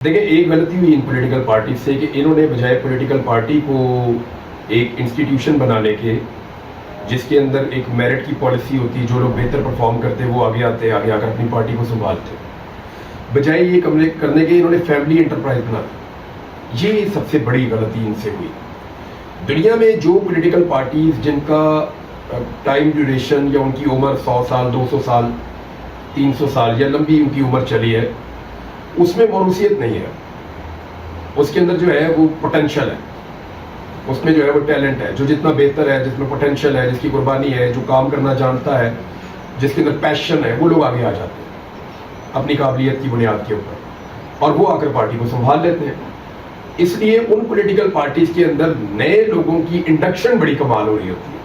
دیکھیں ایک غلطی ہوئی ان پولیٹیکل پارٹی سے کہ انہوں نے بجائے پولیٹیکل پارٹی کو ایک انسٹیٹیوشن بنانے کے جس کے اندر ایک میرٹ کی پالیسی ہوتی، جو لوگ بہتر پرفارم کرتے وہ آگے آتے، آگے آ کر اپنی پارٹی کو سنبھالتے، بجائے یہ کرنے کے انہوں نے فیملی انٹرپرائز بنا دی۔ یہ سب سے بڑی غلطی ان سے ہوئی۔ دنیا میں جو پولیٹیکل پارٹیز جن کا ٹائم ڈیوریشن یا ان کی عمر 100 سال 200 سال 300 سال یا لمبی ان کی عمر چلی ہے، اس میں موروثیت نہیں ہے، اس کے اندر جو ہے وہ پوٹینشل ہے، اس میں جو ہے وہ ٹیلنٹ ہے، جو جتنا بہتر ہے، جس میں پوٹینشل ہے، جس کی قربانی ہے، جو کام کرنا جانتا ہے، جس کے اندر پیشن ہے، وہ لوگ آگے آ جاتے ہیں اپنی قابلیت کی بنیاد کے اوپر، اور وہ آ کر پارٹی کو سنبھال لیتے ہیں۔ اس لیے ان پولیٹیکل پارٹیز کے اندر نئے لوگوں کی انڈکشن بڑی کمال ہو رہی ہوتی ہے،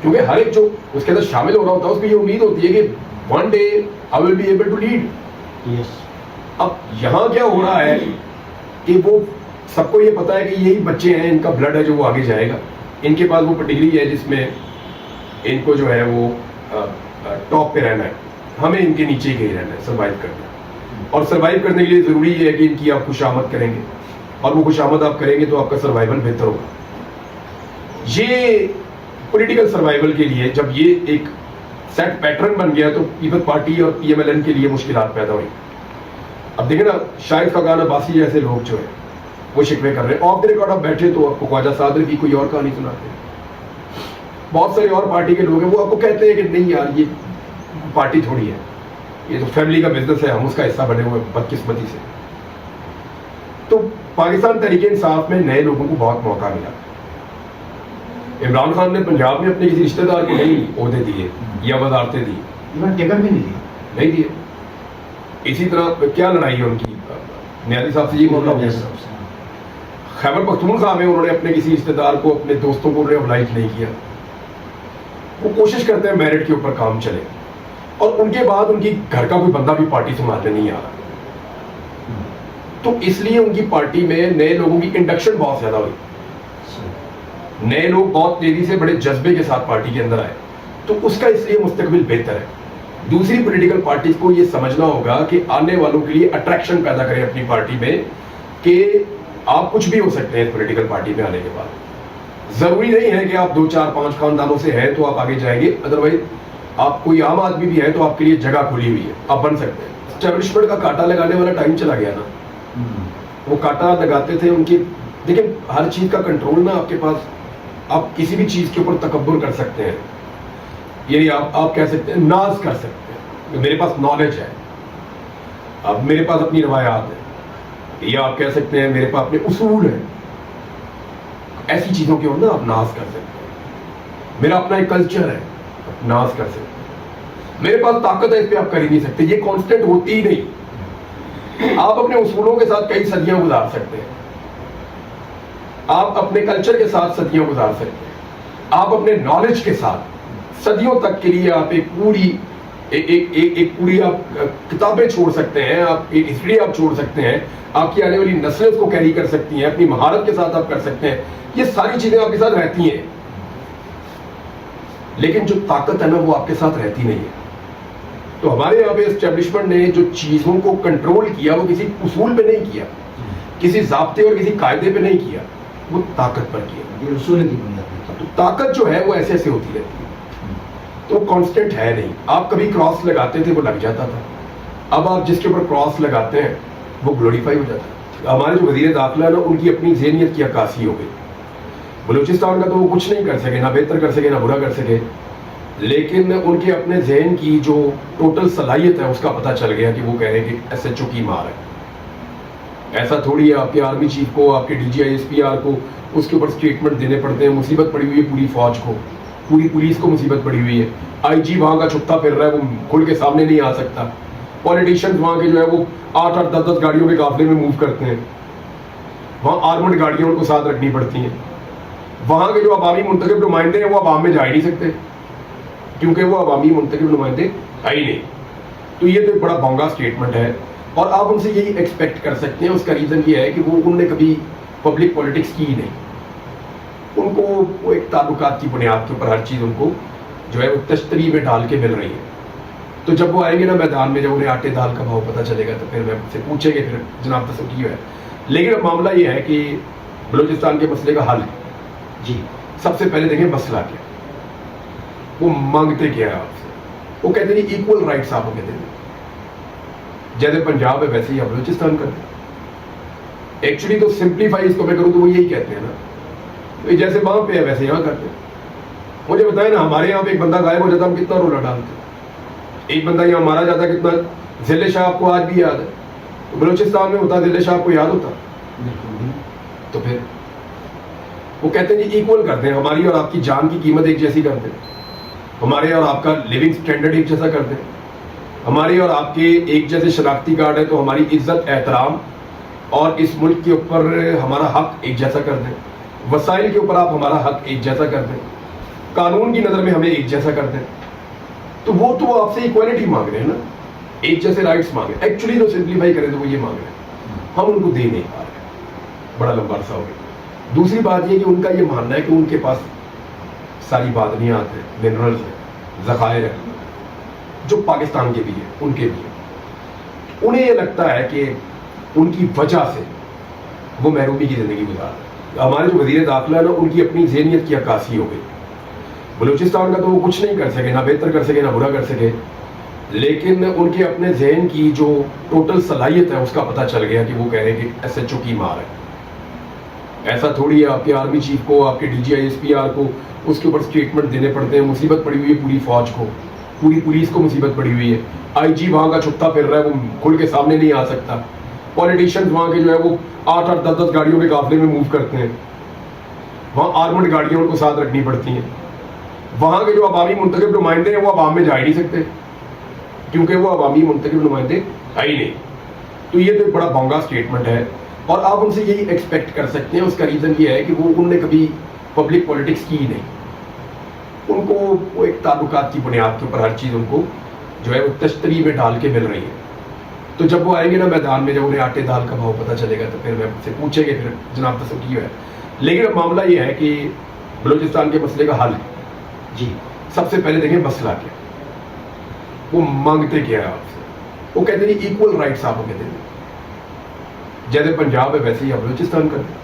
کیونکہ ہر ایک جو اس کے اندر شامل ہو رہا ہوتا ہے اس کو یہ امید ہوتی ہے کہ one day I will be able to lead. اب یہاں کیا ہو رہا ہے کہ وہ سب کو یہ پتا ہے کہ یہی بچے ہیں، ان کا بلڈ ہے جو وہ آگے جائے گا، ان کے پاس وہ پٹیری ہے جس میں ان کو جو ہے وہ ٹاپ پہ رہنا ہے، ہمیں ان کے نیچے ہی رہنا ہے، سروائیو کرنا ہے، اور سروائیو کرنے کے لیے ضروری ہے کہ ان کی آپ خوشامد کریں گے، اور وہ خوشامد آپ کریں گے تو آپ کا سروائیول بہتر ہوگا۔ یہ پولیٹیکل سروائیول کے لیے جب یہ ایک سیٹ پیٹرن بن گیا تو پیپلز پارٹی اور پی ایم ایل این کے لیے مشکلات پیدا ہوئی۔ اب دیکھیں نا، شاہد خاقان عباسی جیسے لوگ جو ہیں وہ شکوے کر رہے ہیں، آف دی ریکارڈ آپ بیٹھے تو آپ کو خواجہ صادر کی کوئی اور کہانی سناتے ہیں، بہت سارے اور پارٹی کے لوگ ہیں، وہ آپ کو کہتے ہیں کہ نہیں یار یہ پارٹی تھوڑی ہے، یہ تو فیملی کا بزنس ہے، ہم اس کا حصہ بنے ہوئے بدقسمتی سے۔ تو پاکستان تحریک انصاف میں نئے لوگوں کو بہت موقع ملا۔ عمران خان نے پنجاب میں اپنے کسی رشتہ دار کو نہیں عہدے دیے یا وزارتیں دی، ٹکٹ بھی نہیں دیے۔ اسی طرح کیا لڑائی ہے ان کی نیازی صاحب سے، یہ معاملہ ہو گیا۔ خیبر پختونخوا میں انہوں نے اپنے کسی رشتہ دار کو، اپنے دوستوں کو ابلائج نہیں کیا۔ وہ کوشش کرتے ہیں میرٹ کے اوپر کام چلے، اور ان کے بعد ان کی گھر کا کوئی بندہ بھی پارٹی سنبھالنے نہیں آ رہا، تو اس لیے ان کی پارٹی میں نئے لوگوں کی انڈکشن بہت زیادہ ہوئی، نئے لوگ بہت تیزی سے بڑے جذبے کے ساتھ پارٹی کے اندر آئے، تو اس کا اس لیے مستقبل بہتر ہے۔ دوسری پولیٹیکل پارٹیز کو یہ سمجھنا ہوگا کہ آنے والوں کے لیے اٹریکشن پیدا کریں اپنی پارٹی میں، کہ آپ کچھ بھی ہو سکتے ہیں اس پولیٹیکل پارٹی میں آنے کے بعد۔ ضروری نہیں ہے کہ آپ 2 4 5 خاندانوں سے ہیں تو آپ آگے جائیں گے، ادروائز آپ کوئی عام آدمی بھی ہے تو آپ کے لیے جگہ کھلی ہوئی ہے، آپ بن سکتے ہیں۔ اسٹیبلشمنٹ کا کانٹا لگانے والا ٹائم چلا گیا نا، وہ کانٹا لگاتے تھے ان کی، دیکھیں ہر چیز کا کنٹرول نا آپ کے پاس، آپ کسی بھی چیز کے اوپر تکبر کر سکتے ہیں، یعنی آپ کہہ سکتے ہیں ناز کر سکتے ہیں، میرے پاس نالج ہے، اب میرے پاس اپنی روایات ہیں، یا آپ کہہ سکتے ہیں میرے پاس اپنے اصول ہیں، ایسی چیزوں کے اوپر نا آپ ناز کر سکتے ہیں۔ میرا اپنا ایک کلچر ہے، آپ ناز کر سکتے ہیں، میرے پاس طاقت ہے، اس پہ آپ کر ہی نہیں سکتے، یہ کانسٹنٹ ہوتی ہی نہیں۔ آپ اپنے اصولوں کے ساتھ کئی صدیاں گزار سکتے ہیں، آپ اپنے کلچر کے ساتھ صدیاں گزار سکتے ہیں، آپ اپنے نالج کے ساتھ صدیوں تک کے لیے آپ ایک پوری آپ کتابیں چھوڑ سکتے ہیں، آپ ایک ہسٹری آپ چھوڑ سکتے ہیں، آپ کی آنے والی نسلیں اس کو کیری کر سکتی ہیں، اپنی مہارت کے ساتھ آپ کر سکتے ہیں، یہ ساری چیزیں آپ کے ساتھ رہتی ہیں، لیکن جو طاقت ہے نا وہ آپ کے ساتھ رہتی نہیں ہے۔ تو ہمارے یہاں پہ اسٹیبلشمنٹ نے جو چیزوں کو کنٹرول کیا وہ کسی اصول پہ نہیں کیا، کسی ضابطے اور کسی قاعدے پہ نہیں کیا، وہ طاقت پر کیا۔ یہ اصول کی بنیاد ہے، تو طاقت جو ہے وہ ایسے ایسے ہوتی رہتی ہے، تو کانسٹنٹ ہے نہیں۔ آپ کبھی کراس لگاتے تھے وہ لگ جاتا تھا، اب آپ جس کے اوپر کراس لگاتے ہیں وہ گلوریفائی ہو جاتا ہے۔ ہمارے جو وزیر داخلہ ہے نا، ان کی اپنی ذہنیت کی عکاسی ہو گئی۔ بلوچستان کا تو وہ کچھ نہیں کر سکے، نہ بہتر کر سکے نہ برا کر سکے، لیکن ان کے اپنے ذہن کی جو ٹوٹل صلاحیت ہے اس کا پتہ چل گیا کہ وہ کہہ رہے ہیں کہ ایس ایچ او کی مار ہے۔ ایسا تھوڑی ہے آپ کے آرمی چیف کو، آپ کے D G I S P R کو اس کے اوپر سٹیٹمنٹ دینے پڑتے ہیں، مصیبت پڑی ہوئی ہے پوری فوج کو، پوری پولیس کو مصیبت پڑی ہوئی ہے، آئی جی وہاں کا چھپتا پھر رہا ہے، وہ کھل کے سامنے نہیں آ سکتا، پولیٹیشینز وہاں کے جو ہے وہ 8 8 10 10 گاڑیوں کے قافلے میں موو کرتے ہیں، وہاں آرمڈ گاڑیاں ان کو ساتھ رکھنی پڑتی ہیں، وہاں کے جو عوامی منتخب نمائندے ہیں وہ عوام میں جا ہی نہیں سکتے کیونکہ وہ عوامی منتخب نمائندے ہے ہی نہیں۔ تو یہ تو ایک بڑا بونگا اسٹیٹمنٹ ہے، اور آپ ان سے یہی ایکسپیکٹ کر سکتے ہیں۔ اس کا ریزن یہ ہے کہ وہ انہوں نے کبھی پبلک پولیٹکس کی ہی نہیں، ان کو وہ ایک تعلقات کی بنیاد کے اوپر ہر چیز ان کو جو ہے وہ تشتری میں ڈال کے مل رہی ہے۔ تو جب وہ آئیں گے نا میدان میں، جب انہیں آٹے دال کا بھاؤ پتہ چلے گا تو پھر میں سے پوچھیں گے پھر جناب تصور کی ہے. لیکن اب معاملہ یہ ہے کہ بلوچستان کے مسئلے کا حل ہے. جی سب سے پہلے دیکھیں مسئلہ کیا، وہ مانگتے کیا ہے آپ سے. وہ کہتے ہیں ایکول رائٹس آپ کو کہتے ہیں، جیسے پنجاب ہے ویسے ہی آپ بلوچستان کرتے ہیں. ایکچولی تو سمپلیفائی اس کو میں کروں تو وہ یہی کہتے ہیں نا، جیسے وہاں پہ ہے ویسے یہاں کرتے ہیں. مجھے بتائیں نا، ہمارے یہاں پہ ایک بندہ غائب ہو جاتا ہم کتنا رولا ڈالتے ہیں، ایک بندہ یہاں مارا جاتا کتنا. ذل شاہ آپ کو آج بھی یاد ہے، تو بلوچستان میں ہوتا ذل شاہ آپ کو یاد ہوتا. بالکل. تو پھر وہ کہتے ہیں ایکول کرتے ہیں، ہماری اور آپ کی جان کی قیمت ایک جیسی کرتے ہیں، ہمارے اور آپ کا لیونگ سٹینڈرڈ ایک جیسا کرتے ہیں، ہمارے اور آپ کے ایک جیسے شناختی کارڈ ہے تو ہماری عزت احترام اور اس ملک کے اوپر ہمارا حق ایک جیسا کر دیں، وسائل کے اوپر آپ ہمارا حق ایک جیسا کر دیں، قانون کی نظر میں ہمیں ایک جیسا کر دیں. تو وہ آپ سے ایکوالٹی مانگ رہے ہیں نا، ایک جیسے رائٹس مانگ رہے ہیں. ایکچولی تو سمپلیفائی کریں تو وہ یہ مانگ رہے ہیں، ہم ان کو دے نہیں پا رہے. بڑا لمبا عرصہ ہو گیا. دوسری بات یہ کہ ان کا یہ ماننا ہے کہ ان کے پاس ساری معدنیات ہیں، منرلز ہیں، ذخائر ہیں جو پاکستان کے بھی ہیں، ان کے بھی ہیں. انہیں یہ لگتا ہے کہ ان کی وجہ سے وہ محرومی کی زندگی گزار رہے ہیں. ہمارے جو وزیر داخلہ ہے نا، ان کی اپنی ذہنیت کی عکاسی ہو گئی. بلوچستان کا تو وہ کچھ نہیں کر سکے، نہ بہتر کر سکے نہ برا کر سکے، لیکن ان کے اپنے ذہن کی جو ٹوٹل صلاحیت ہے اس کا پتہ چل گیا کہ وہ کہہ رہے ہیں کہ ایس ایچ او کی مار ہے. ایسا تھوڑی ہے آپ کے آرمی چیف کو، آپ کے D G I S P R کو اس کے اوپر اسٹیٹمنٹ دینے پڑتے ہیں. مصیبت پڑی ہوئی ہے پوری فوج کو، پوری پولیس کو مصیبت پڑی ہوئی ہے. آئی جی وہاں کا چھپتا پھر رہا ہے، وہ کھل کے سامنے نہیں آ سکتا. پولیٹیشینز وہاں کے جو ہے وہ 8-8 10-10 گاڑیوں کے قافلے میں موو کرتے ہیں. وہاں آرمڈ گاڑیاں ان کو ساتھ رکھنی پڑتی ہیں. وہاں کے جو عوامی منتخب نمائندے ہیں وہ عوام میں جا ہی نہیں سکتے کیونکہ وہ عوامی منتخب نمائندے ہے ہی نہیں. تو یہ تو ایک بڑا بونگا اسٹیٹمنٹ ہے اور آپ ان سے یہی ایکسپیکٹ کر سکتے ہیں. اس کا ریزن یہ ہے کہ انہوں نے کبھی پبلک پالیٹکس کی ہی نہیں. ان کو وہ ایک تعلقات کی بنیاد کے اوپر ہر چیز ان کو جو ہے وہ تشتری میں ڈال کے مل رہی ہے. تو جب وہ آئیں گے نا میدان میں، جب انہیں آٹے دال کا بھاؤ پتہ چلے گا تو پھر میں سے پوچھیں گے پھر جناب تصور کی ہے. لیکن اب معاملہ یہ ہے کہ بلوچستان کے مسئلے کا حل ہے. جی سب سے پہلے دیکھیں مسئلہ کیا، وہ مانگتے کیا ہے آپ سے. وہ کہتے ہیں ایکول رائٹس آپ کو کہتے ہیں، جیسے پنجاب ہے ویسے ہی آپ بلوچستان کرتے ہیں.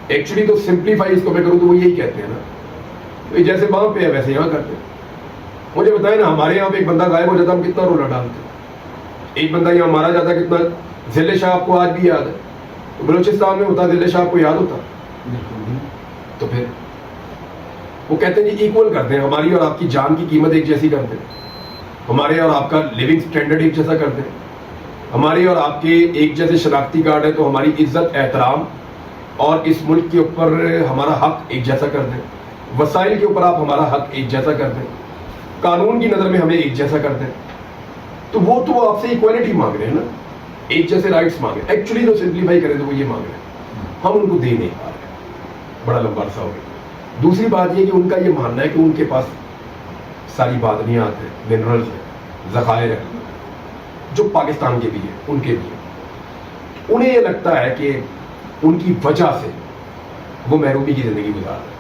ایکچولی تو سمپلیفائی اس کو میں کروں تو وہ یہی کہتے ہیں نا، جیسے وہاں پہ ہے ویسے یہاں کرتے ہیں. مجھے بتائیں نا، ہمارے یہاں پہ ایک بندہ غائب ہو جاتا ہم کتنا رولا ڈالتے ہیں. ایک بندہ یہاں مارا جاتا کتنا. ذل شاہ آپ کو آج بھی یاد ہے، تو بلوچستان میں ہوتا ذل شاہ آپ کو یاد ہوتا. بالکل. تو پھر وہ کہتے ہیں ایکول کرتے ہیں، ہماری اور آپ کی جان کی قیمت ایک جیسی کرتے ہیں، ہمارے اور آپ کا لیونگ سٹینڈرڈ ایک جیسا کرتے ہیں، ہمارے اور آپ کے ایک جیسے شناختی کارڈ ہے تو ہماری عزت احترام اور اس ملک کے اوپر ہمارا حق ایک جیسا کر دیں، وسائل کے اوپر آپ ہمارا حق ایک جیسا کر دیں، قانون کی نظر میں ہمیں ایک جیسا کر دیں. تو وہ آپ سے ایکوالٹی مانگ رہے ہیں نا، ایک جیسے رائٹس مانگ رہے ہیں. ایکچولی تو سمپلیفائی کریں تو وہ یہ مانگ رہے ہیں، ہم ان کو دے نہیں پا رہے. بڑا لمبا عرصہ ہو گیا. دوسری بات یہ کہ ان کا یہ ماننا ہے کہ ان کے پاس ساری معدنیات ہیں، منرلز ہیں، ذخائر ہیں جو پاکستان کے بھی ہیں، ان کے بھی ہیں. انہیں یہ لگتا ہے کہ ان کی وجہ سے وہ محرومی کی زندگی گزار رہے ہیں.